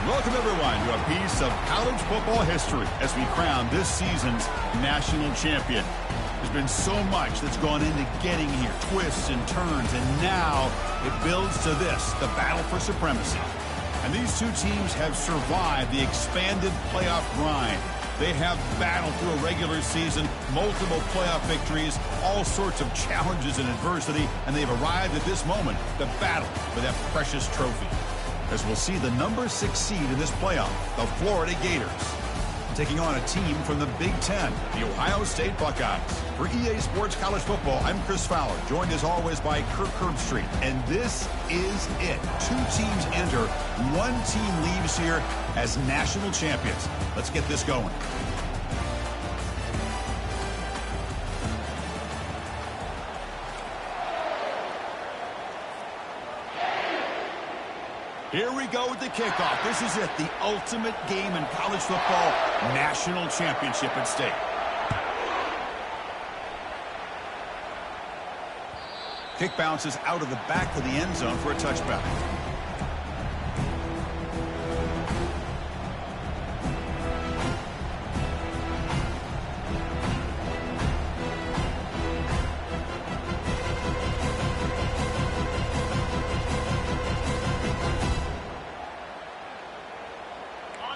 Welcome, everyone, to a piece of college football history as we crown this season's national champion. There's been so much that's gone into getting here, twists and turns, and now it builds to this, the battle for supremacy. And these two teams have survived the expanded playoff grind. They have battled through a regular season, multiple playoff victories, all sorts of challenges and adversity, and they've arrived at this moment, the battle for that precious trophy. As we'll see the number 6 seed in this playoff, the Florida Gators, taking on a team from the Big Ten, the Ohio State Buckeyes. For EA Sports College Football, I'm Chris Fowler, joined as always by Kirk Herbstreit. And this is it. 2 teams enter, 1 team leaves here as national champions. Let's get this going. Here we go with the kickoff. This is it, the ultimate game in college football, national championship at stake. Kick bounces out of the back of the end zone for a touchback.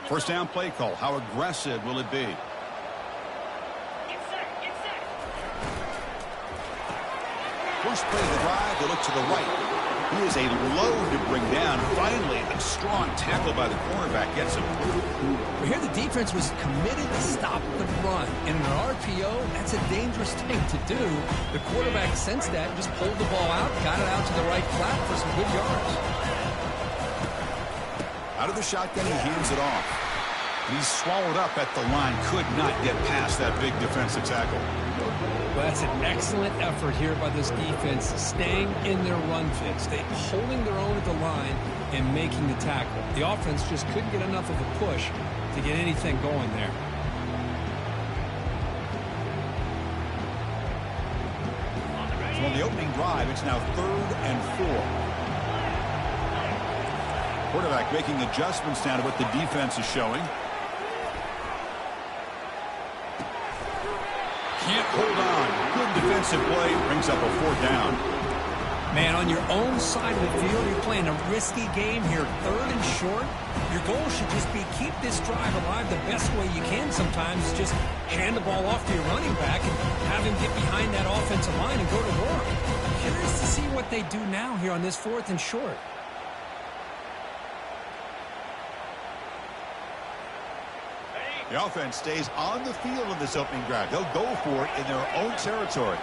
First down play call. How aggressive will it be? First play of the drive, they look to the right. He is a load to bring down. Finally, a strong tackle by the cornerback gets him. Well, here the defense was committed to stop the run. And in an RPO, that's a dangerous thing to do. The quarterback sensed that, just pulled the ball out, got it out to the right flat for some good yards. Out of the shotgun, he hands it off. He's swallowed up at the line. Could not get past that big defensive tackle. Well, that's an excellent effort here by this defense, staying in their run fits. They holding their own at the line and making the tackle. The offense just couldn't get enough of a push to get anything going there. So on the opening drive, it's now 3rd and 4. Quarterback making adjustments now to what the defense is showing. Can't hold on. Good defensive play. Brings up a 4th down. Man, on your own side of the field, you're playing a risky game here. 3rd and short. Your goal should just be keep this drive alive the best way you can sometimes. Just hand the ball off to your running back and have him get behind that offensive line and go to work. Curious to see what they do now here on this 4th and short. The offense stays on the field in this opening drive. They'll go for it in their own territory.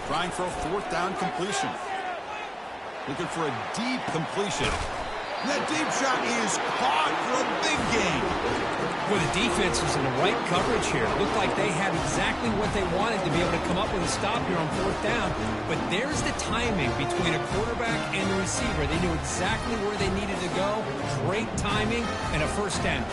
Trying for a 4th down completion. Looking for a deep completion. And that deep shot is caught for a big gain. Well, the defense was in the right coverage here. Looked like they had exactly what they wanted to be able to come up with a stop here on 4th down. But there's the timing between a quarterback and the receiver. They knew exactly where they needed to go. Great timing and a 1st down.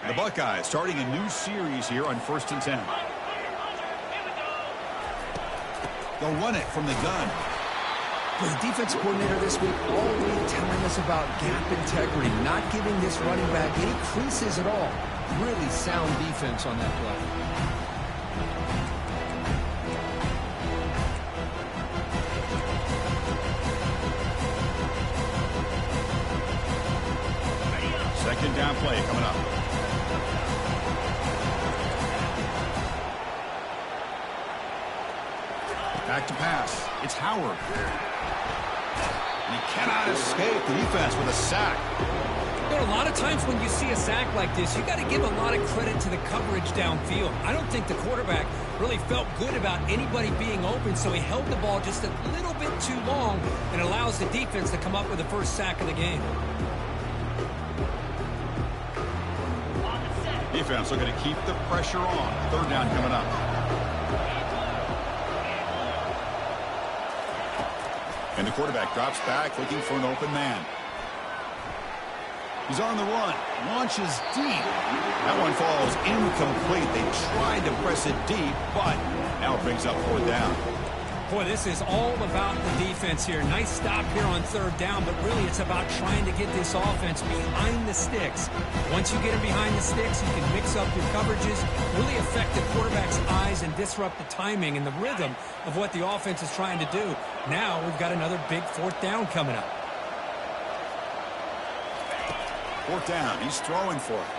The Buckeyes starting a new series here on 1st and 10. They'll run it from the gun. Well, the defense coordinator this week already telling us about gap integrity, not giving this running back any creases at all. Really sound defense on that play. Second down play coming up. Back to pass. It's Howard. And he cannot escape the defense with a sack. You know, a lot of times when you see a sack like this, you got to give a lot of credit to the coverage downfield. I don't think the quarterback really felt good about anybody being open, so he held the ball just a little bit too long and allows the defense to come up with the 1st sack of the game. Defense looking to keep the pressure on. 3rd down coming up. And the quarterback drops back looking for an open man. He's on the run. launches deep. That one falls incomplete. They tried to press it deep, but now it brings up 4th down. Boy, this is all about the defense here. Nice stop here on 3rd down, but really it's about trying to get this offense behind the sticks. Once you get them behind the sticks, you can mix up your coverages, really affect the quarterback's eyes and disrupt the timing and the rhythm of what the offense is trying to do. Now we've got another big 4th down coming up. 4th down. He's throwing for it.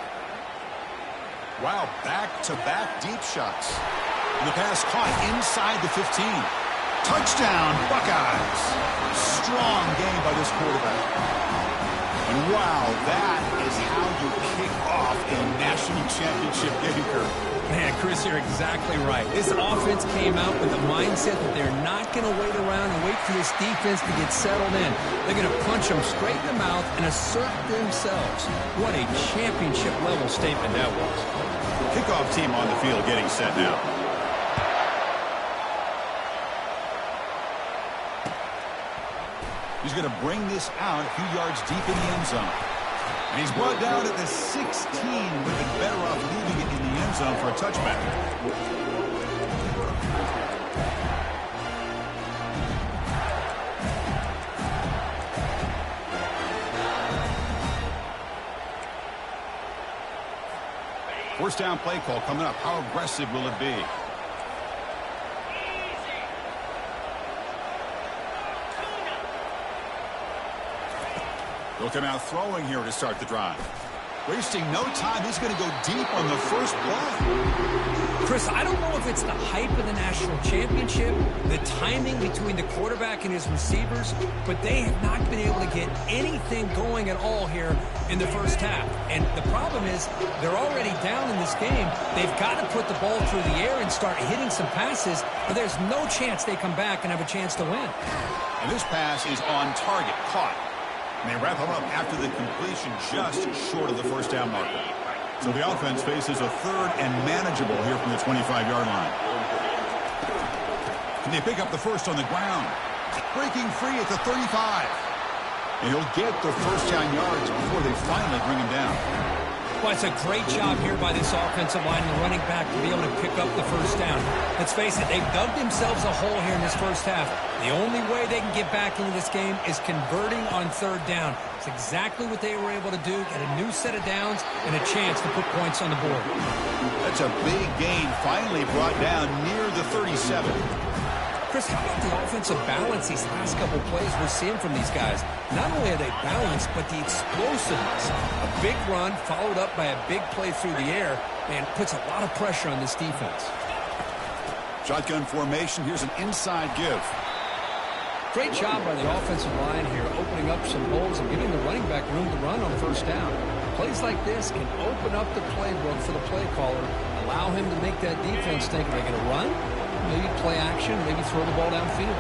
Wow, back-to-back deep shots. And the pass caught inside the 15. Touchdown, Buckeyes. Strong game by this quarterback. And wow, that is how you kick off a national championship game, Kirk. Man, Chris, you're exactly right. This offense came out with the mindset that they're not going to wait around and wait for this defense to get settled in. They're going to punch them straight in the mouth and assert themselves. What a championship-level statement that was. Kickoff team on the field getting set now. He's going to bring this out a few yards deep in the end zone. And he's brought down at the 16. Would have been better off leaving it in the end zone for a touchback. First down play call coming up. How aggressive will it be? They'll come out throwing here to start the drive. Wasting no time. He's going to go deep on the first play. Chris, I don't know if it's the hype of the national championship, the timing between the quarterback and his receivers, but they have not been able to get anything going at all here in the first half. And the problem is they're already down in this game. They've got to put the ball through the air and start hitting some passes, or there's no chance they come back and have a chance to win. And this pass is on target, caught. And they wrap him up after the completion just short of the first down marker. So the offense faces a 3rd and manageable here from the 25-yard line. And they pick up the first on the ground. Breaking free at the 35. And he'll get the first down yards before they finally bring him down. Well, it's a great job here by this offensive line and the running back to be able to pick up the first down. Let's face it, they've dug themselves a hole here in this first half. The only way they can get back into this game is converting on 3rd down. It's exactly what they were able to do, get a new set of downs and a chance to put points on the board. That's a big gain, finally brought down near the 37. Chris, how about the offensive balance these last couple plays we're seeing from these guys? Not only are they balanced, but the explosiveness. A big run followed up by a big play through the air, and puts a lot of pressure on this defense. Shotgun formation. Here's an inside give. Great job by the offensive line here, opening up some holes and giving the running back room to run on first down. Plays like this can open up the playbook for the play caller, allow him to make that defense think, are they going to run? Maybe play action, maybe throw the ball downfield.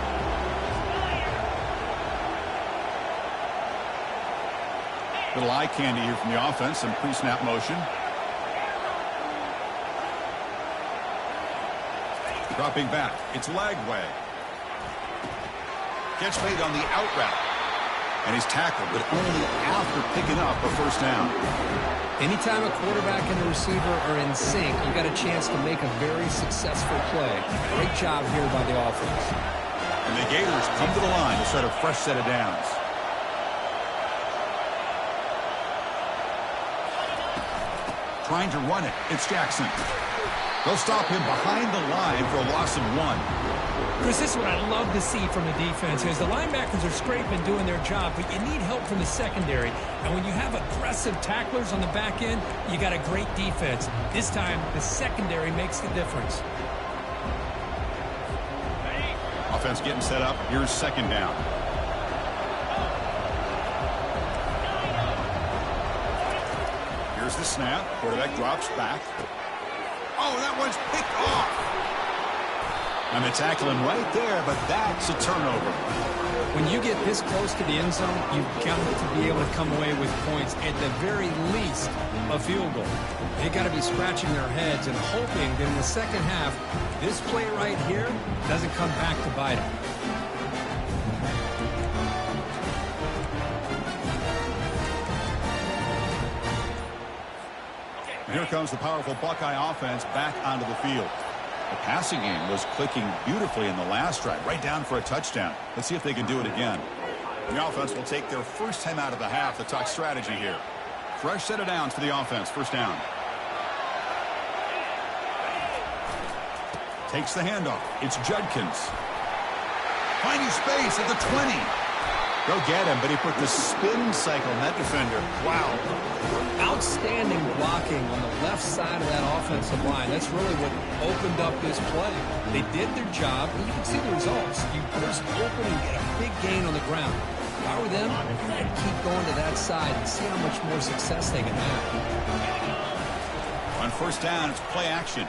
Little eye candy here from the offense, some pre-snap motion. Dropping back, it's Lagway. Catch made on the out route. And he's tackled, but only after picking up a first down. Anytime a quarterback and a receiver are in sync, you got a chance to make a very successful play. Great job here by the offense. And the Gators come to the line to start a fresh set of downs. Trying to run it. It's Jackson. They'll stop him behind the line for a loss of 1. Chris, this is what I love to see from the defense is the linebackers are scraping, doing their job, but you need help from the secondary. And when you have aggressive tacklers on the back end, you got a great defense. This time, the secondary makes the difference. Offense getting set up. Here's 2nd down. Here's the snap. Quarterback drops back. Oh, that one's picked off. And they tackle him right there, but that's a turnover. When you get this close to the end zone, you've got to be able to come away with points, at the very least, a field goal. They got to be scratching their heads and hoping that in the second half, this play right here doesn't come back to bite them. And here comes the powerful Buckeye offense back onto the field. The passing game was clicking beautifully in the last drive, right down for a touchdown. Let's see if they can do it again. The offense will take their first time out of the half to talk strategy here. Fresh set of downs for the offense. First down. Takes the handoff. It's Judkins. Finding space at the 20. Go get him, but he put the spin cycle on that defender. Wow. Outstanding blocking on the left side of that offensive line. That's really what opened up this play. They did their job, and you can see the results. You burst open and get a big gain on the ground. If I were them, I'd keep going to that side and see how much more success they can have. On first down, it's play action.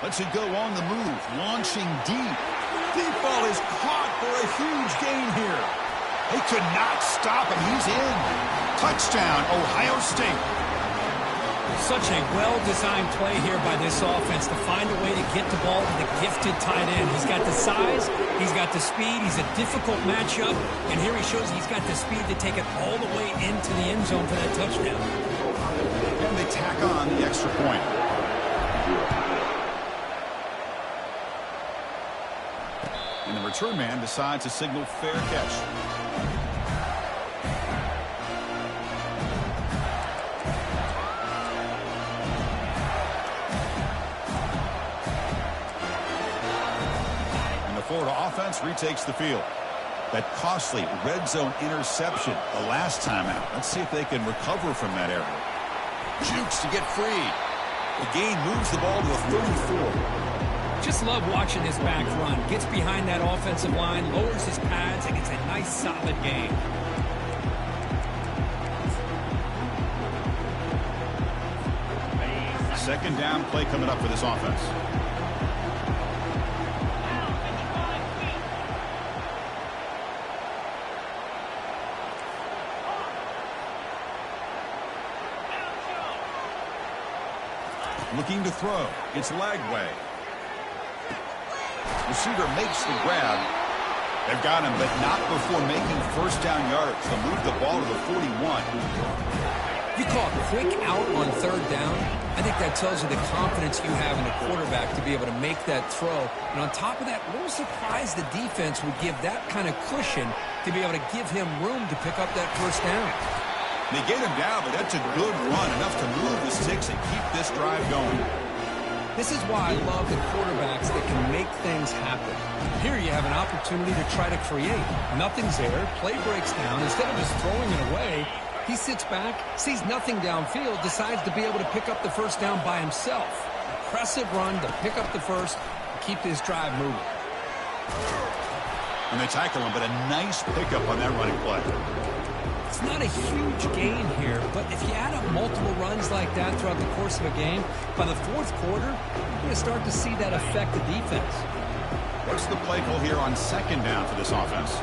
Lets it go on the move, launching deep. Deep ball is caught for a huge gain here. They could not stop him. He's in. Touchdown, Ohio State. Such a well-designed play here by this offense to find a way to get the ball to the gifted tight end. He's got the size, he's got the speed, he's a difficult matchup, and here he shows he's got the speed to take it all the way into the end zone for that touchdown. And they tack on the extra point. And the return man decides to signal fair catch. And the Florida offense retakes the field. That costly red zone interception the last time out. Let's see if they can recover from that error. Jukes to get free. The gain moves the ball to a 34. Just love watching this back run. Gets behind that offensive line, lowers his pads, and gets a nice solid gain. Second down play coming up for this offense. Looking to throw. It's Lagway. Receiver makes the grab. They've got him, but not before making first down yards. They'll move the ball to the 41. You call a quick out on third down. I think that tells you the confidence you have in the quarterback to be able to make that throw. And on top of that, a little surprised the defense would give that kind of cushion to be able to give him room to pick up that first down. They get him down, but that's a good run, enough to move the sticks and keep this drive going. This is why I love the quarterbacks that can make things happen. Here you have an opportunity to try to create. Nothing's there. Play breaks down. Instead of just throwing it away, he sits back, sees nothing downfield, decides to be able to pick up the first down by himself. Impressive run to pick up the first and keep this drive moving. And they tackle him, but a nice pickup on that running play. It's not a huge gain here, but if you add up multiple runs like that throughout the course of a game, by the fourth quarter, you're going to start to see that affect the defense. What's the play call here on second down for this offense?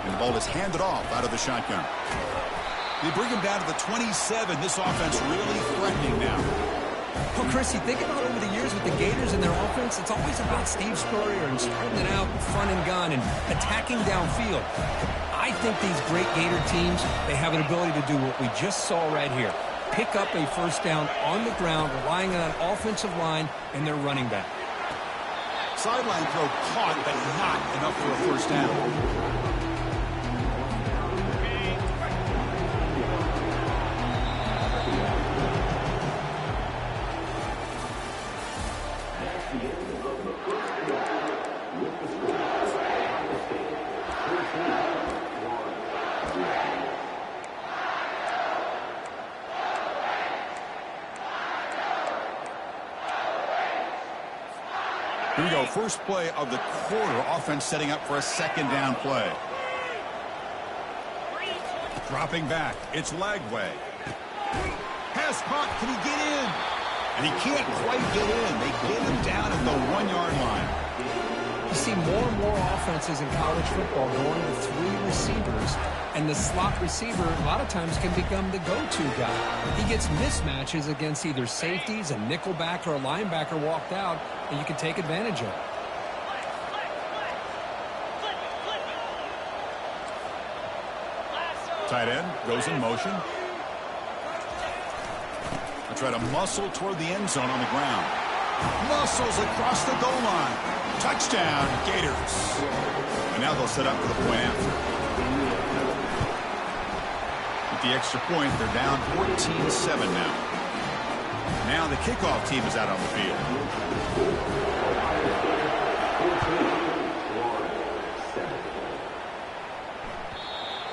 And the ball is handed off out of the shotgun. They bring him down to the 27. This offense really threatening now. Well, Chris, you think about over the years with the Gators and their offense, it's always about Steve Spurrier and spreading it out, front and gun, and attacking downfield. I think these great Gator teams, they have an ability to do what we just saw right here. Pick up a first down on the ground, relying on an offensive line and their running back. Sideline throw caught, but not enough for a first down. Here we go. First play of the quarter. Offense setting up for a second down play. Dropping back. It's Lagway. Pass caught. Can he get in? And he can't quite get in. They get him down at the 1-yard line. You see more and more offenses in college football going to three receivers, and the slot receiver a lot of times can become the go-to guy. He gets mismatches against either safeties, a nickelback, or a linebacker walked out, and you can take advantage of it. Tight end goes in motion. They try to muscle toward the end zone on the ground. Muscles across the goal line. Touchdown, Gators. And now they'll set up for the point after. With the extra point, they're down 14-7 now. Now the kickoff team is out on the field.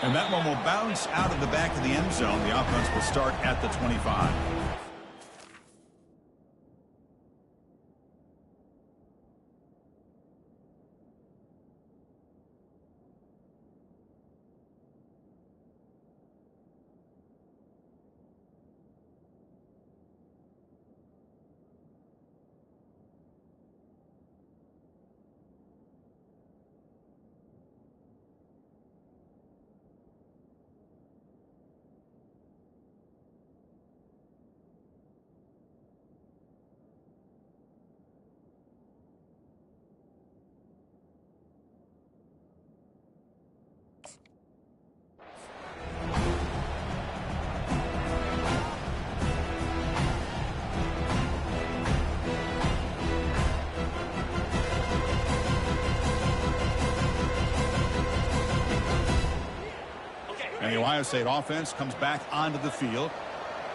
And that one will bounce out of the back of the end zone. The offense will start at the 25. And the Ohio State offense comes back onto the field.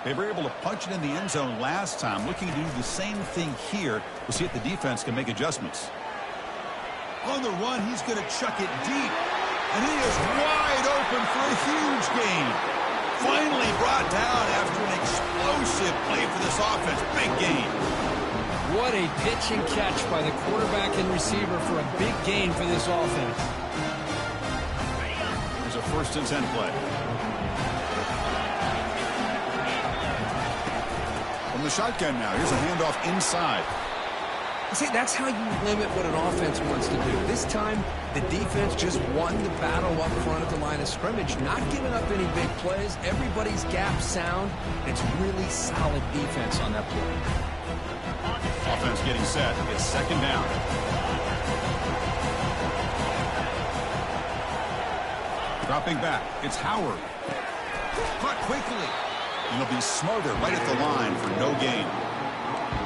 They were able to punch it in the end zone last time. Looking to do the same thing here. We'll see if the defense can make adjustments. On the run, he's going to chuck it deep. And he is wide open for a huge gain. Finally brought down after an explosive play for this offense. Big gain. What a pitch and catch by the quarterback and receiver for a big gain for this offense. There's a 1st and 10 play. From the shotgun now, here's a handoff inside. See, that's how you limit what an offense wants to do. This time, the defense just won the battle up front at the line of scrimmage, not giving up any big plays. Everybody's gap sound. It's really solid defense on that play. Offense getting set. It's 2nd down. Dropping back. It's Howard. Caught quickly. And he'll be smothered right at the line for no gain.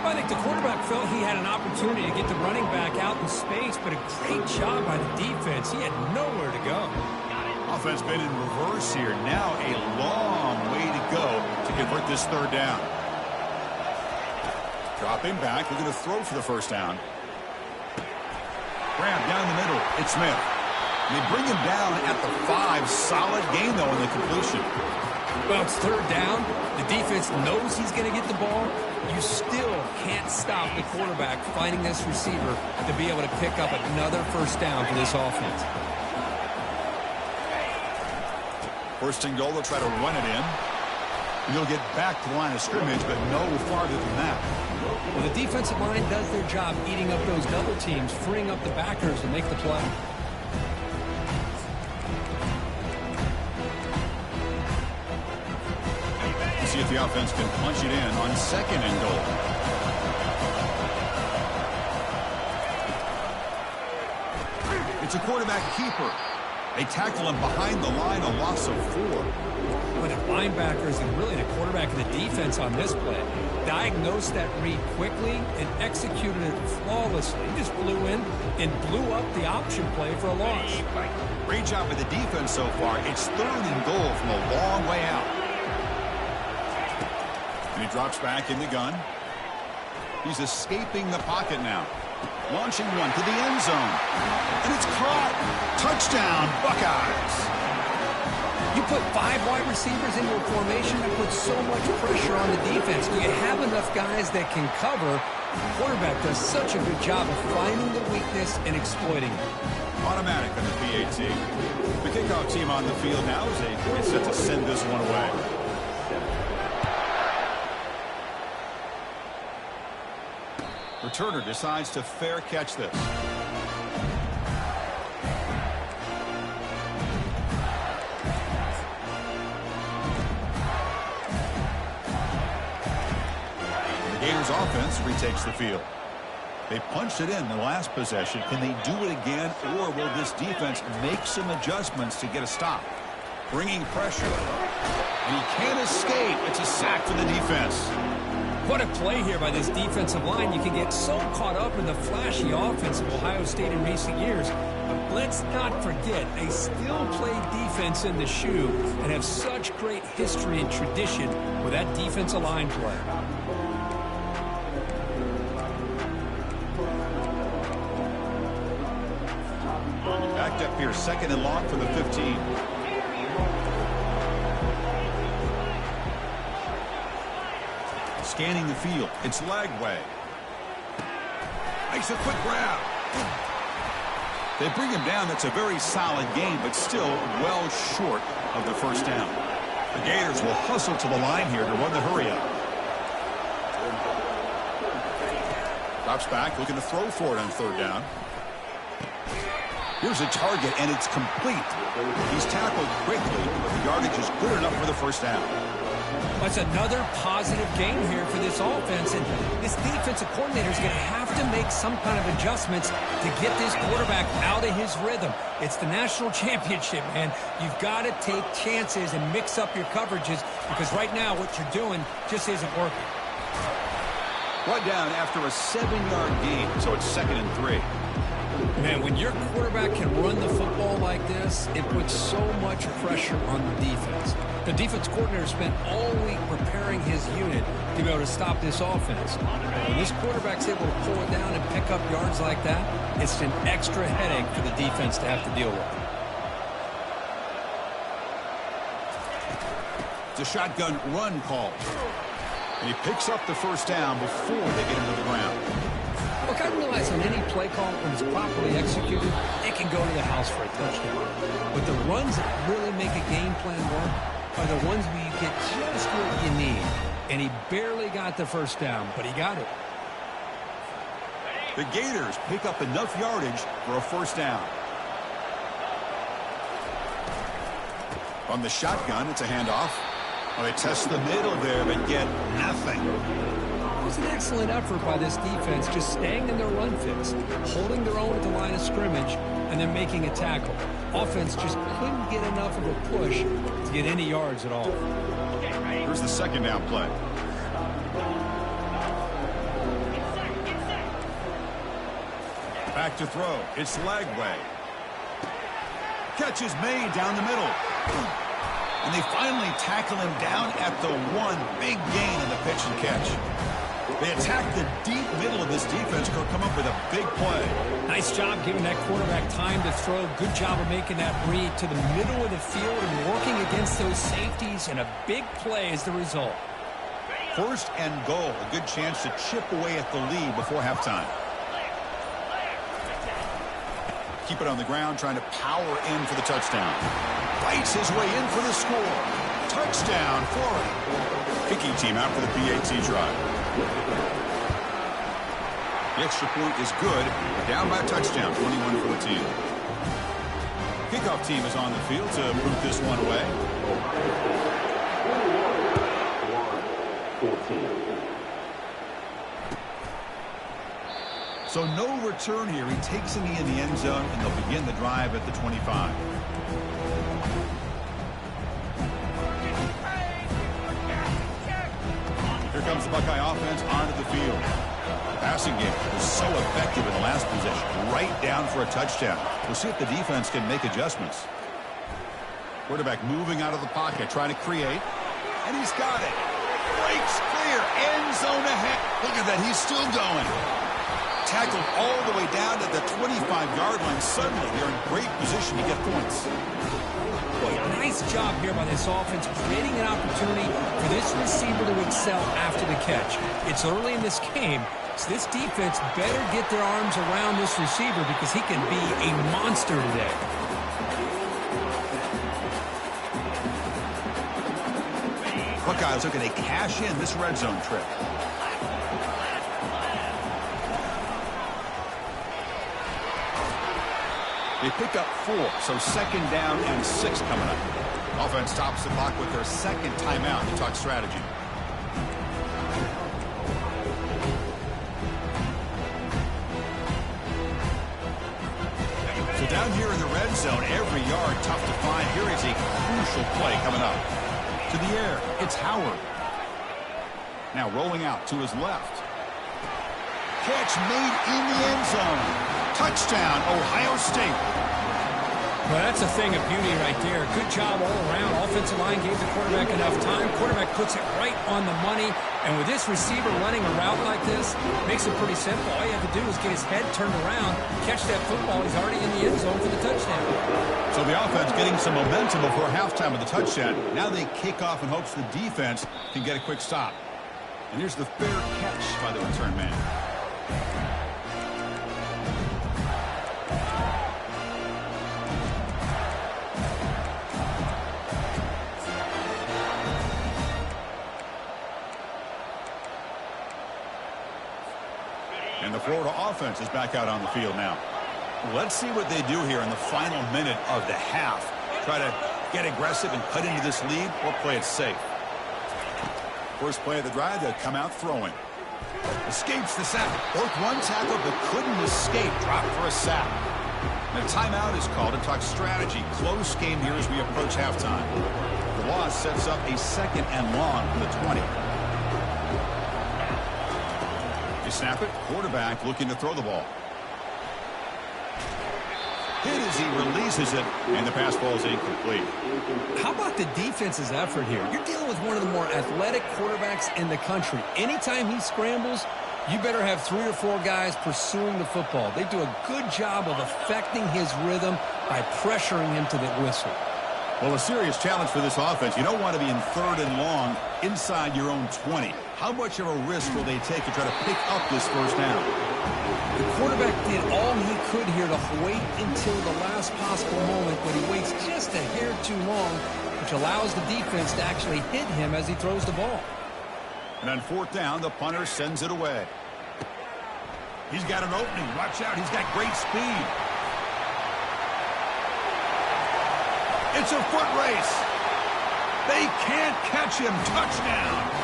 I think the quarterback felt he had an opportunity to get the running back out in space, but a great job by the defense. He had nowhere to go. Offense been in reverse here. Now a long way to go to convert this 3rd down. Dropping back. We're going to throw for the 1st down. Grab down the middle. It's Smith. They bring him down at the 5. Solid gain, though, in the completion. Well, it's 3rd down. The defense knows he's going to get the ball. You still can't stop the quarterback finding this receiver to be able to pick up another 1st down for this offense. 1st and goal, they'll try to run it in. And he'll get back to the line of scrimmage, but no farther than that. Well, the defensive line does their job eating up those double teams, freeing up the backers to make the play. See if the offense can punch it in on 2nd and goal. It's a quarterback keeper. They tackle him behind the line, a loss of 4. Well, the linebackers and really the quarterback of the defense on this play diagnosed that read quickly and executed it flawlessly. He just flew in and blew up the option play for a loss. Great job by the defense so far. It's 3rd and goal from a long way out. And he drops back in the gun. He's escaping the pocket now. Launching one to the end zone. And it's caught. Touchdown, Buckeyes. You put 5 wide receivers into a formation that puts so much pressure on the defense. Do you have enough guys that can cover? The quarterback does such a good job of finding the weakness and exploiting it. Automatic on the PAT. The kickoff team on the field now is set to send this one away. Returner decides to fair catch this. The Gators offense retakes the field. They punched it in the last possession. Can they do it again, or will this defense make some adjustments to get a stop? bringing pressure. And he can't escape. It's a sack for the defense. What a play here by this defensive line. You can get so caught up in the flashy offense of Ohio State in recent years. But let's not forget, they still play defense in the shoe and have such great history and tradition with that defensive line play. Backed up here, second and long for the 15. Scanning the field. It's Lagway. Makes a quick grab. They bring him down. That's a very solid game, but still well short of the first down. The Gators will hustle to the line here to run the hurry up. Drops back, looking to throw for it on third down. Here's a target, and it's complete. He's tackled quickly, but the yardage is good enough for the first down. That's another positive game here for this offense, and this defensive coordinator is going to have to make some kind of adjustments to get this quarterback out of his rhythm. It's the national championship, man. You've got to take chances and mix up your coverages because right now what you're doing just isn't working. Brought down after a 7-yard gain, so it's 2nd and 3. Man, when your quarterback can run the football like this, it puts so much pressure on the defense. The defense coordinator spent all week preparing his unit to be able to stop this offense. When this quarterback's able to pull it down and pick up yards like that, it's an extra headache for the defense to have to deal with. It's a shotgun run call. And he picks up the first down before they get him to the ground. Look, I realize on any play call, when it's properly executed, it can go to the house for a touchdown. But the runs that really make a game plan work are the ones where you get just what you need. And he barely got the first down, but he got it. The Gators pick up enough yardage for a first down. From the shotgun, it's a handoff. Well, they test the middle there, but get nothing. It was an excellent effort by this defense, just staying in their run fits, holding their own at the line of scrimmage, and then making a tackle. Offense just couldn't get enough of a push to get any yards at all. Here's the second down play. Back to throw. It's Lagway. Catch is made down the middle. And they finally tackle him down at the one. Big gain in the pitch and catch. They attack the deep middle of this defense. Could come up with a big play. Nice job giving that quarterback time to throw. Good job of making that read to the middle of the field and working against those safeties, and a big play is the result. First and goal. A good chance to chip away at the lead before halftime. Keep it on the ground, trying to power in for the touchdown. Fights his way in for the score. Touchdown, Florida. Kicking team out for the PAT try. The extra point is good. Down by a touchdown, 21 for the team. Kickoff team is on the field to move this one away. 14. So no return here. He takes him in the end zone, and they'll begin the drive at the 25. Here comes the Buckeye offense onto the field. Passing game was so effective in the last possession. Right down for a touchdown. We'll see if the defense can make adjustments. Quarterback moving out of the pocket, trying to create. And he's got it. Breaks clear. End zone ahead. Look at that. He's still going. Tackled all the way down to the 25-yard line. Suddenly, they're in great position to get points. Boy, nice job here by this offense, creating an opportunity for this receiver to excel after the catch. It's early in this game, so this defense better get their arms around this receiver because he can be a monster today. Buckeyes looking to cash in this red zone trip. They pick up 4, so second down and 6 coming up. Offense stops the clock with their second timeout to talk strategy. So down Down here in the red zone, every yard tough to find. Here is a crucial play coming up. To the air, it's Howard. Now rolling out to his left. Catch made in the end zone. Touchdown, Ohio State. Well, that's a thing of beauty right there. Good job all around. Offensive line gave the quarterback enough time. Quarterback puts it right on the money. And with this receiver running a route like this, makes it pretty simple. All you have to do is get his head turned around, catch that football. He's already in the end zone for the touchdown. So the offense getting some momentum before halftime of the touchdown. Now they kick off in hopes the defense can get a quick stop. And here's the fair catch by the return man. And the Florida offense is back out on the field now. Let's see what they do here in the final minute of the half. Try to get aggressive and cut into this lead or play it safe. First play of the drive, they'll come out throwing. Escapes the sack. Broke one tackle but couldn't escape. Dropped for a sack. And a timeout is called to talk strategy. Close game here as we approach halftime. The loss sets up a 2nd and long from the 20. They snap it. Quarterback looking to throw the ball. Hit as he releases it, and the pass ball is incomplete. How about the defense's effort here? You're dealing with one of the more athletic quarterbacks in the country. Anytime he scrambles, you better have 3 or 4 guys pursuing the football. They do a good job of affecting his rhythm by pressuring him to the whistle. Well, a serious challenge for this offense. You don't want to be in 3rd and long inside your own 20. How much of a risk will they take to try to pick up this first down? The quarterback did all he could here to wait until the last possible moment, but he waits just a hair too long, which allows the defense to actually hit him as he throws the ball. And on 4th down, the punter sends it away. He's got an opening. Watch out. He's got great speed. It's a foot race. They can't catch him. Touchdown.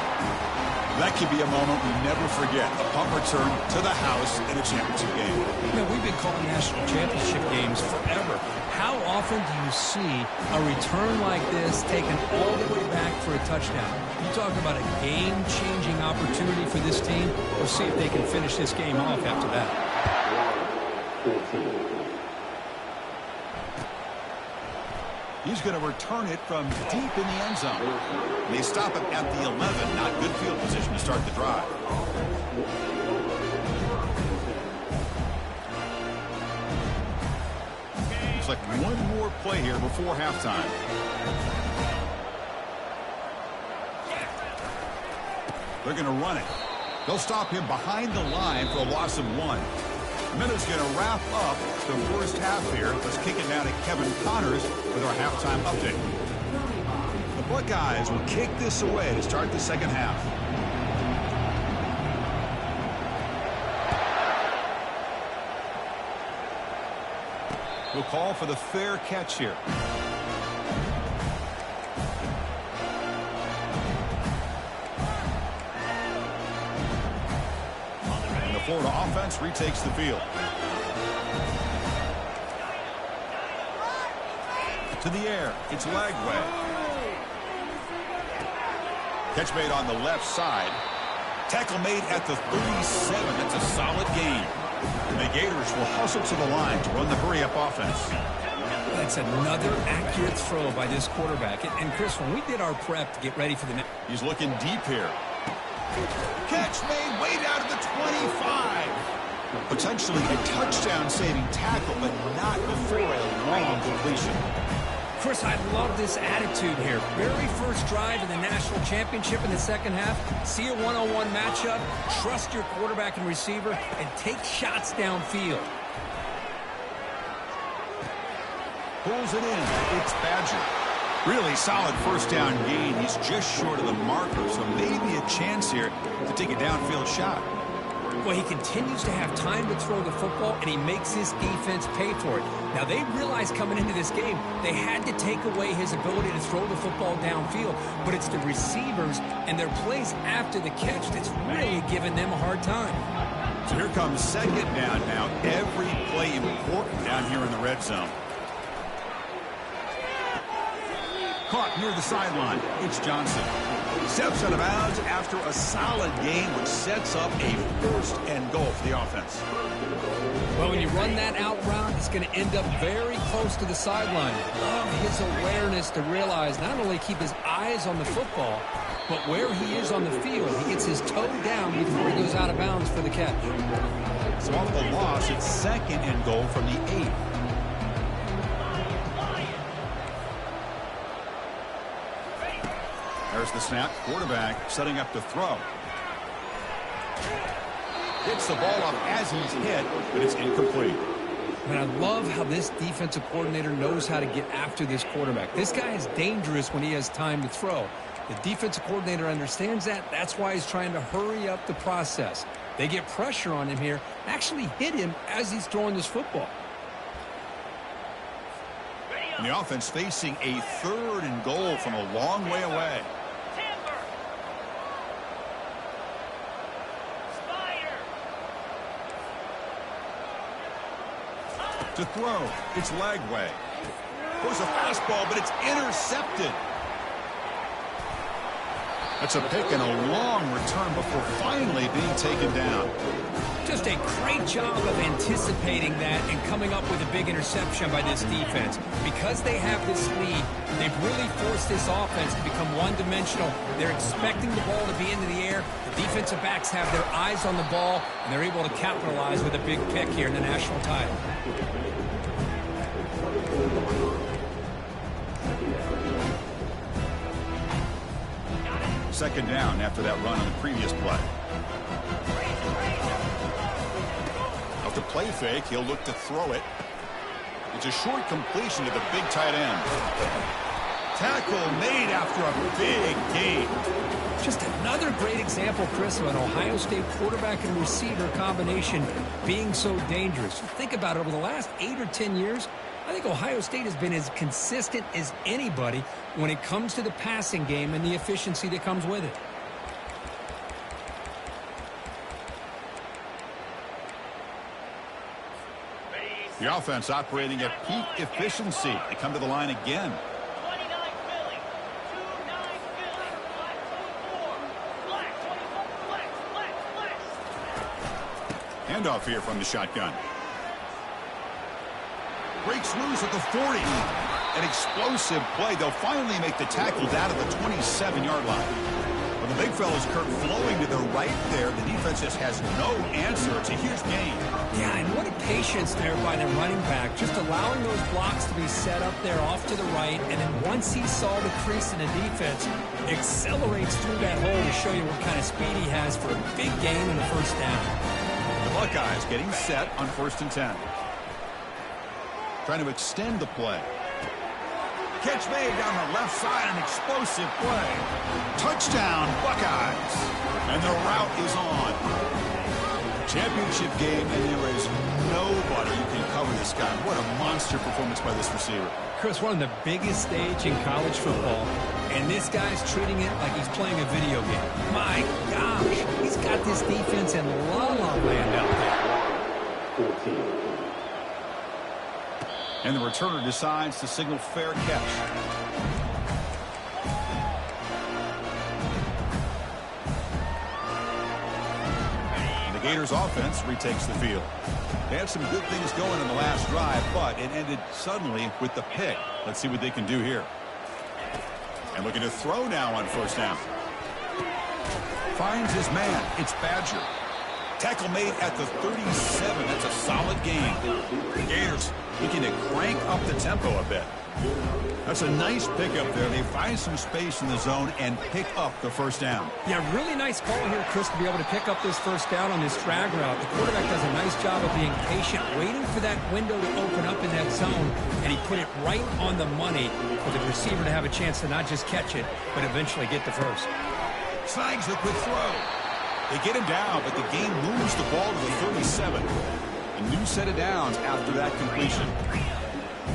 That could be a moment we never forget. A punt return to the house in a championship game. You know, we've been calling national championship games forever. How often do you see a return like this taken all the way back for a touchdown? You talk about a game-changing opportunity for this team. We'll see if they can finish this game off after that. He's going to return it from deep in the end zone. They stop him at the 11. Not good field position to start the drive. Looks like one more play here before halftime. They're going to run it. They'll stop him behind the line for a loss of 1. Minute's going to wrap up the first half here. Let's kick it now to Kevin Connors with our halftime update. The Buckeyes will kick this away to start the second half. We'll call for the fair catch here. Florida offense retakes the field. To the air, it's Lagway. Catch made on the left side. Tackle made at the 37. That's a solid gain. And the Gators will hustle to the line to run the hurry-up offense. That's another accurate throw by this quarterback. And Chris, when we did our prep to get ready for the next... He's looking deep here. Catch made way down to the 25. Potentially a touchdown-saving tackle, but not before a long completion. Chris, I love this attitude here. Very first drive in the national championship in the second half. See a one-on-one matchup, trust your quarterback and receiver, and take shots downfield. Pulls it in. It's Badger. Really solid first down gain. He's just short of the marker, so maybe a chance here to take a downfield shot. Well, he continues to have time to throw the football, and he makes his defense pay for it. Now, they realized coming into this game they had to take away his ability to throw the football downfield, but it's the receivers and their plays after the catch that's really giving them a hard time. So here comes second down now. Every play important down here in the red zone. Caught near the sideline. It's Johnson. Steps out of bounds after a solid gain, which sets up a first and goal for the offense. Well, when you run that out route, it's going to end up very close to the sideline. Love his awareness to realize not only keep his eyes on the football, but where he is on the field. He gets his toe down before he goes out of bounds for the catch. So off the loss, it's second and goal from the 8. There's the snap. Quarterback setting up to throw. Hits the ball up as he's hit, but it's incomplete. And I love how this defensive coordinator knows how to get after this quarterback. This guy is dangerous when he has time to throw. The defensive coordinator understands that. That's why he's trying to hurry up the process. They get pressure on him here, actually hit him as he's throwing this football. And the offense facing a third and goal from a long way away. To throw, it's Lagway. Goes a fastball, but it's intercepted. That's a pick and a long return before finally being taken down. Just a great job of anticipating that and coming up with a big interception by this defense. Because they have this lead, they've really forced this offense to become one-dimensional. They're expecting the ball to be into the air. The defensive backs have their eyes on the ball, and they're able to capitalize with a big pick here in the national title. Second down after that run on the previous play. Off the play fake, he'll look to throw it. It's a short completion to the big tight end. Tackle made after a big gain. Just another great example, Chris, of an Ohio State quarterback and receiver combination being so dangerous. Think about it, over the last 8 or 10 years, I think Ohio State has been as consistent as anybody when it comes to the passing game and the efficiency that comes with it. The offense operating at peak efficiency. They come to the line again. Handoff here from the shotgun. Breaks loose at the 40. An explosive play. They'll finally make the tackle down at the 27-yard line. Well, the big fella's Kurt flowing to the right there. The defense just has no answer. It's a huge gain. Yeah, and what a patience there by the running back. Just allowing those blocks to be set up there off to the right. And then once he saw the crease in the defense, accelerates through that hole to show you what kind of speed he has for a big gain and a first down. The Buckeyes getting set on 1st and 10. Trying to extend the play. Catch made down the left side, an explosive play. Touchdown, Buckeyes. And the route is on. Championship game, and there is nobody who can cover this guy. What a monster performance by this receiver. Chris, we're on the biggest stage in college football, and this guy's treating it like he's playing a video game. My gosh, he's got this defense in la-la land out there. 14. And the returner decides to signal fair catch. And the Gators offense retakes the field. They had some good things going in the last drive, but it ended suddenly with the pick. Let's see what they can do here. And looking to throw now on 1st down. Finds his man. It's Badger. Tackle made at the 37. That's a solid gain. The Gators looking to crank up the tempo a bit. That's a nice pickup there. They find some space in the zone and pick up the 1st down. Yeah, really nice call here, Chris, to be able to pick up this 1st down on this drag route. The quarterback does a nice job of being patient, waiting for that window to open up in that zone, and he put it right on the money for the receiver to have a chance to not just catch it, but eventually get the first. Snags the quick throw. They get him down, but the game moves the ball to the 37. A new set of downs after that completion.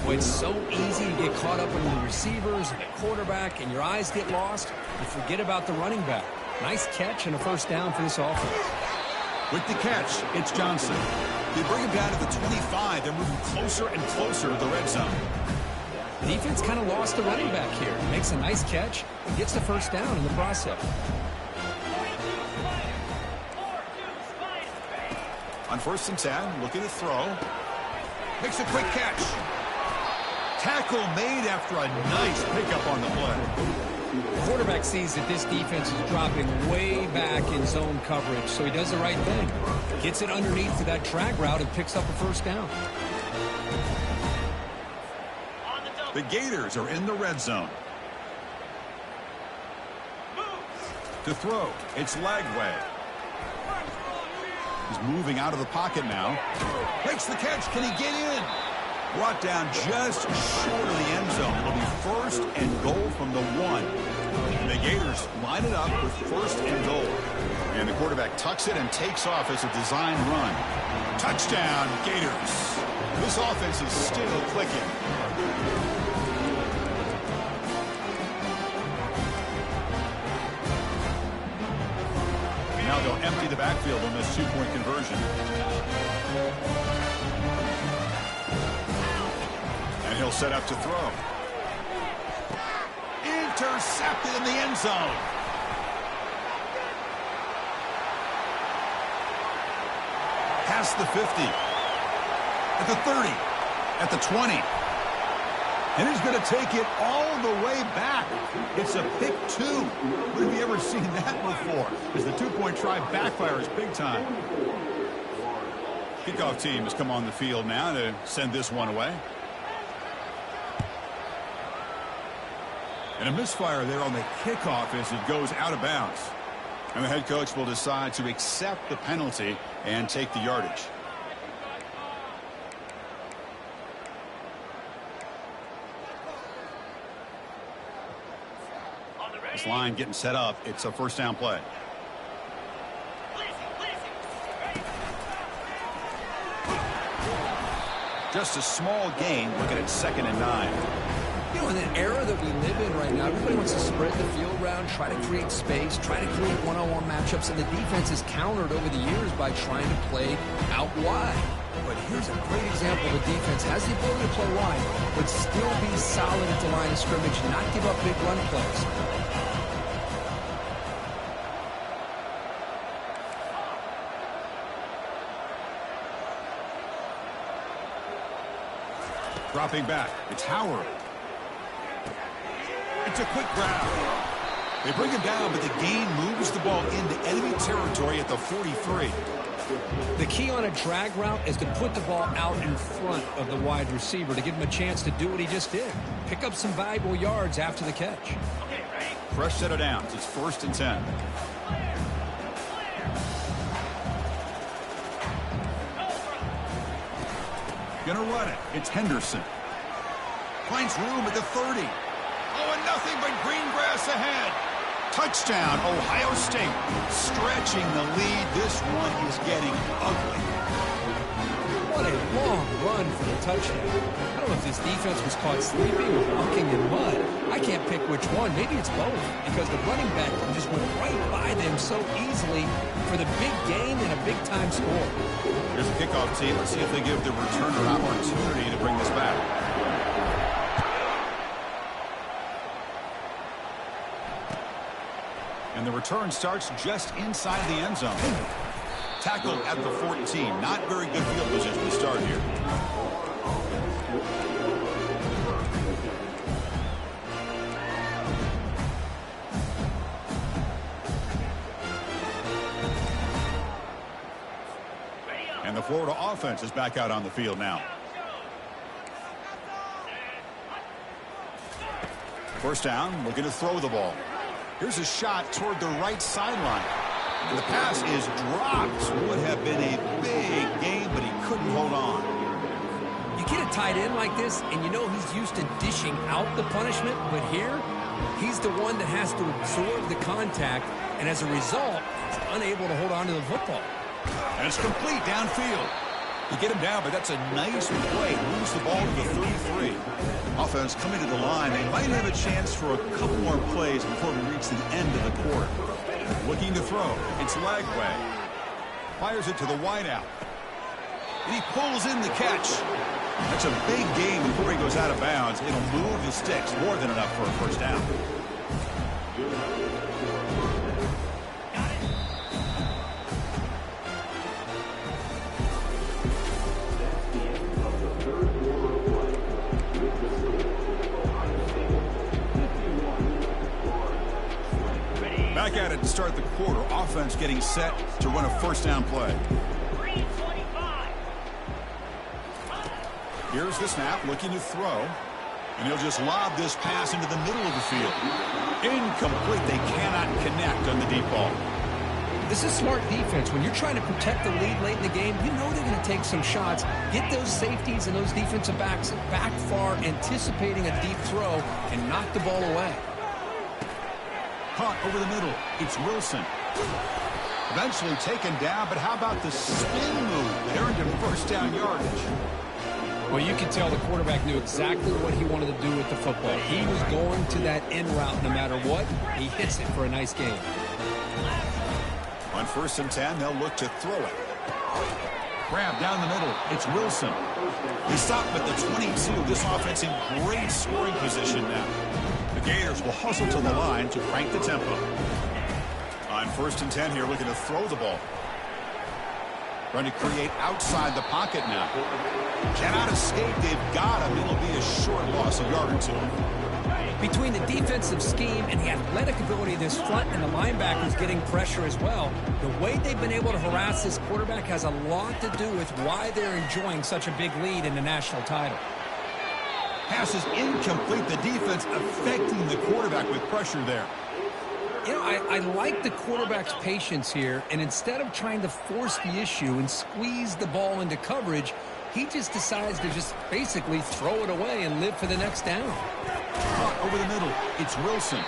Well, it's so easy to get caught up in the receivers and the quarterback, and your eyes get lost. You forget about the running back. Nice catch and a 1st down for this offense. With the catch, it's Johnson. They bring him down to the 25. They're moving closer and closer to the red zone. Defense kind of lost the running back here. Makes a nice catch and gets the first down in the process. On 1st and 10, looking to throw. Makes a quick catch. Tackle made after a nice pickup on the play. The quarterback sees that this defense is dropping way back in zone coverage, so he does the right thing. Gets it underneath to that drag route and picks up a first down. The Gators are in the red zone. To throw, it's Lagway. He's moving out of the pocket now. Makes the catch. Can he get in? Brought down just short of the end zone. It'll be 1st and goal from the 1. And the Gators line it up with 1st and goal. And the quarterback tucks it and takes off as a design run. Touchdown, Gators. This offense is still clicking. Now they'll empty the backfield on this 2-point conversion. And he'll set up to throw. Intercepted in the end zone. Past the 50. At the 30. At the 20. And he's going to take it all the way back. It's a pick 2. When have you ever seen that before? As the 2-point try backfires big time. Kickoff team has come on the field now to send this one away. And a misfire there on the kickoff as it goes out of bounds. And the head coach will decide to accept the penalty and take the yardage. This line getting set up. It's a 1st down play. Just a small gain. Looking at 2nd and 9. You know, in the era that we live in right now, everybody wants to spread the field around, try to create space, try to create one-on-one matchups, and the defense is countered over the years by trying to play out wide. But here's a great example of a defense has the ability to play wide, but still be solid at the line of scrimmage, not give up big run plays. Dropping back, it's Howard. It's a quick grab. They bring him down, but the gain moves the ball into enemy territory at the 43. The key on a drag route is to put the ball out in front of the wide receiver to give him a chance to do what he just did. Pick up some valuable yards after the catch. Fresh set of downs. It's 1st and 10. Gonna run it. It's Henderson. Finds room at the 30. Oh, and nothing but green grass ahead. Touchdown, Ohio State. Stretching the lead. This one is getting ugly. What a long run for the touchdown. I don't know if this defense was caught sleeping or walking in mud. I can't pick which one. Maybe it's both, because the running back just went right by them so easily for the big gain and a big-time score. Here's a kickoff team. Let's see if they give the returner an opportunity to bring this back. And the return starts just inside the end zone. Tackle at the 14. Not very good field position to start here. And the Florida offense is back out on the field now. 1st down, looking to throw the ball. Here's a shot toward the right sideline. And the pass is dropped. Would have been a big gain, but he couldn't hold on. You get a tight end like this, and you know he's used to dishing out the punishment, but here, he's the one that has to absorb the contact, and as a result, he's unable to hold on to the football. And it's complete downfield. You get him down, but that's a nice play. Moves the ball to the 33. Offense coming to the line. They might have a chance for a couple more plays before we reach the end of the quarter. Looking to throw. It's Lagway. Fires it to the wideout. And he pulls in the catch. That's a big gain before he goes out of bounds. It'll move the sticks more than enough for a first down. Back at it to start the quarter. Offense getting set to run a first down play. Here's the snap, looking to throw. And he'll just lob this pass into the middle of the field. Incomplete. They cannot connect on the deep ball. This is smart defense. When you're trying to protect the lead late in the game, you know they're going to take some shots. Get those safeties and those defensive backs back far, anticipating a deep throw, and knock the ball away. Caught over the middle. It's Wilson. Eventually taken down, but how about the spin move that earned him first down yardage? Well, you can tell the quarterback knew exactly what he wanted to do with the football. He was going to that end route no matter what. He hits it for a nice gain. On 1st and 10, they'll look to throw it. Grab down the middle. It's Wilson. He stopped at the 22. This offense in great scoring position now. The Gators will hustle to the line to crank the tempo. On 1st and 10 here, looking to throw the ball. Trying to create outside the pocket now. Cannot escape. They've got him. It'll be a short loss, a yard or two. Between the defensive scheme and the athletic ability of this front and the linebackers getting pressure as well, the way they've been able to harass this quarterback has a lot to do with why they're enjoying such a big lead in the national title. Pass is incomplete. The defense affecting the quarterback with pressure there. You know, I like the quarterback's patience here, and instead of trying to force the issue and squeeze the ball into coverage, he just decides to just basically throw it away and live for the next down. Over the middle, it's Wilson.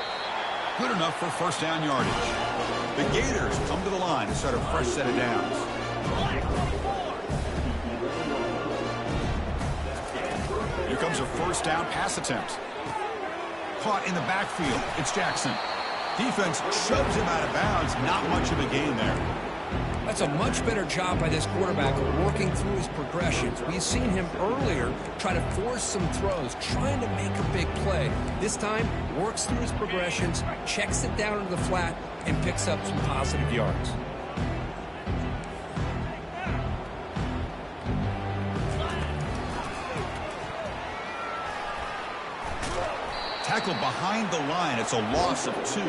Good enough for first down yardage. The Gators come to the line to start a fresh set of downs. Here comes a first down pass attempt. Caught in the backfield. It's Jackson. Defense shoves him out of bounds. Not much of a gain there. That's a much better job by this quarterback of working through his progressions. We've seen him earlier try to force some throws, trying to make a big play. This time, works through his progressions, checks it down into the flat, and picks up some positive yards. Tackled behind the line. It's a loss of 2.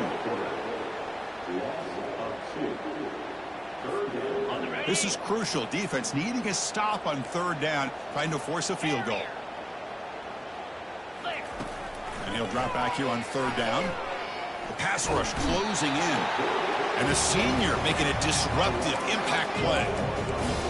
This is crucial. Defense needing a stop on 3rd down, trying to force a field goal. And he'll drop back here on 3rd down. The pass rush closing in. And the senior making a disruptive impact play.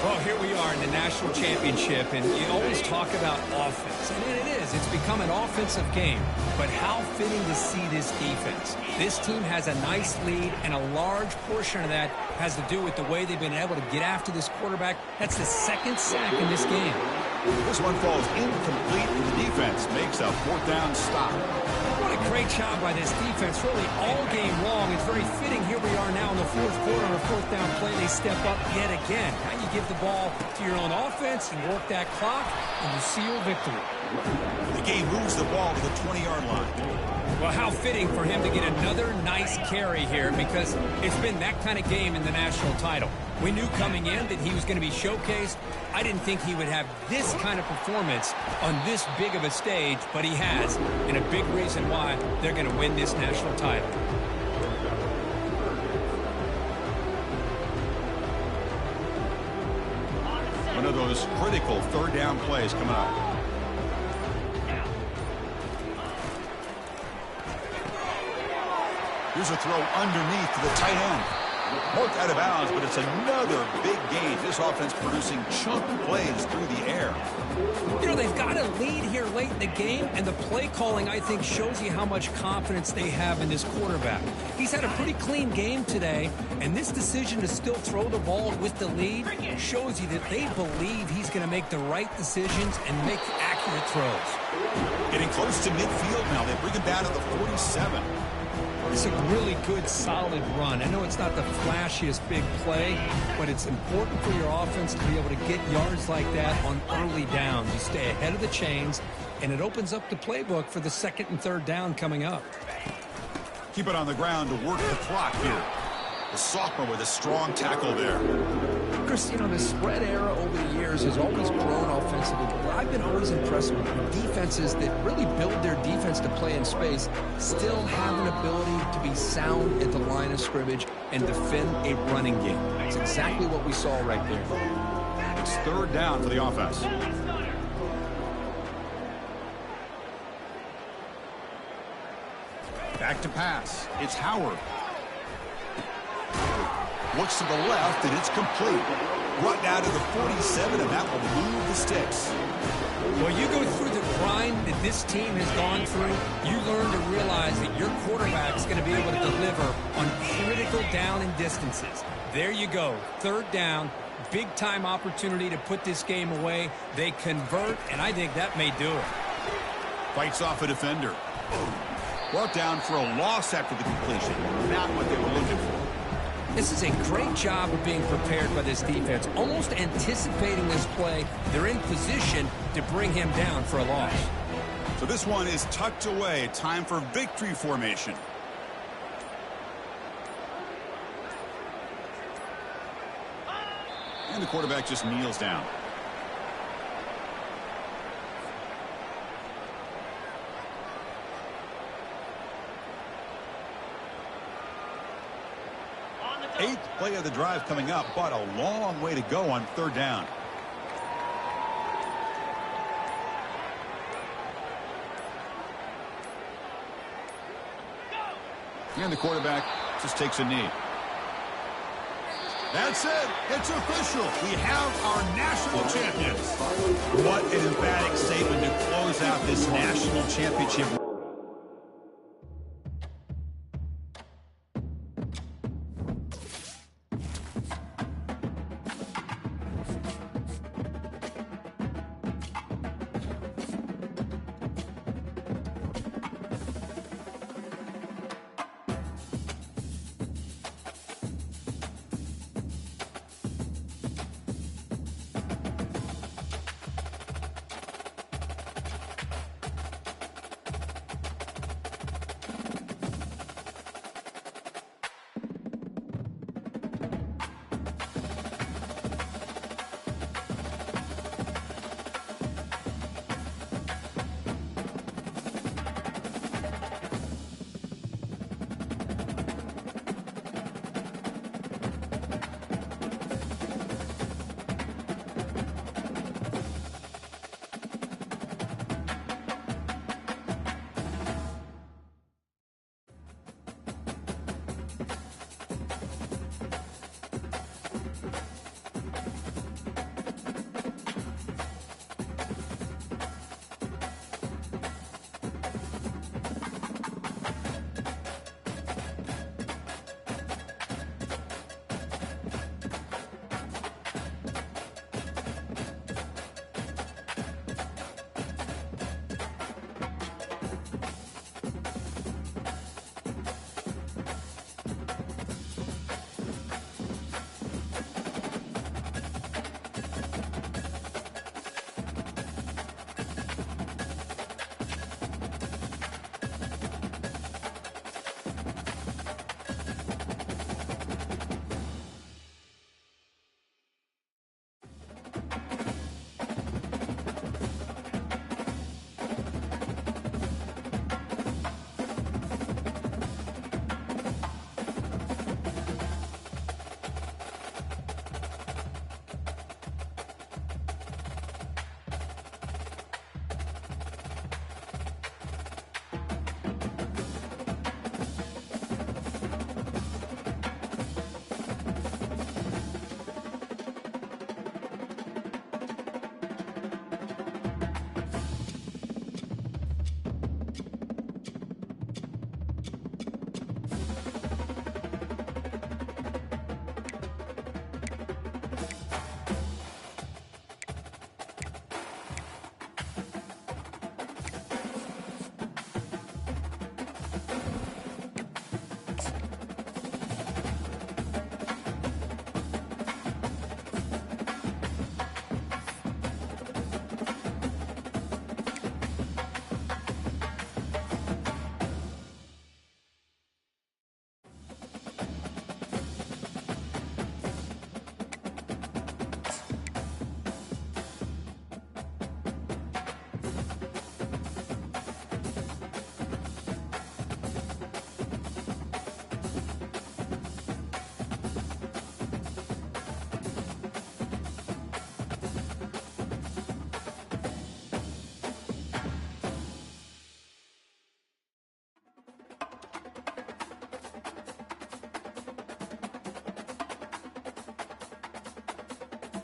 Well, here we are in the national championship, and you always talk about offense. And it is. It's become an offensive game. But how fitting to see this defense. This team has a nice lead, and a large portion of that has to do with the way they've been able to get after this quarterback. That's the 2nd sack in this game. This one falls incomplete, and the defense makes a 4th down stop. What a great job by this defense, really all game long. It's very fitting. Here we are now in the 4th quarter on a 4th down play. They step up yet again. Now you give the ball to your own offense and work that clock, and you seal victory. The game moves the ball to the 20-yard line. Well, how fitting for him to get another nice carry here, because it's been that kind of game in the national title. We knew coming in that he was going to be showcased. I didn't think he would have this kind of performance on this big of a stage, but he has, and a big reason why they're going to win this national title. One of those critical 3rd down plays coming up. Here's a throw underneath to the tight end. Marked out of bounds, but it's another big gain. This offense producing chunk plays through the air. You know, they've got a lead here late in the game, and the play calling, I think, shows you how much confidence they have in this quarterback. He's had a pretty clean game today, and this decision to still throw the ball with the lead shows you that they believe he's going to make the right decisions and make accurate throws. Getting close to midfield now. They bring him down to the 47. It's a really good, solid run. I know it's not the flashiest big play, but it's important for your offense to be able to get yards like that on early downs. You stay ahead of the chains, and it opens up the playbook for the second and third down coming up. Keep it on the ground to work the clock here. The sophomore with a strong tackle there. Chris, you know, the spread era over the years has always grown offensively, but I've been always impressed with defenses that really build their defense to play in space, still have an ability to be sound at the line of scrimmage and defend a running game. That's exactly what we saw right there. It's third down for the offense. Back to pass. It's Howard. Looks to the left, and it's complete. Brought down to the 47, and that will move the sticks. Well, you go through the grind that this team has gone through, you learn to realize that your quarterback's going to be able to deliver on critical down and distances. There you go. Third down, big-time opportunity to put this game away. They convert, and I think that may do it. Fights off a defender. Brought down for a loss after the completion. Not what they were looking for. This is a great job of being prepared by this defense, almost anticipating this play. They're in position to bring him down for a loss. So this one is tucked away. Time for victory formation. And the quarterback just kneels down. Eighth play of the drive coming up, but a long way to go on third down. And the quarterback just takes a knee. That's it. It's official. We have our national champions. What an emphatic statement to close out this national championship.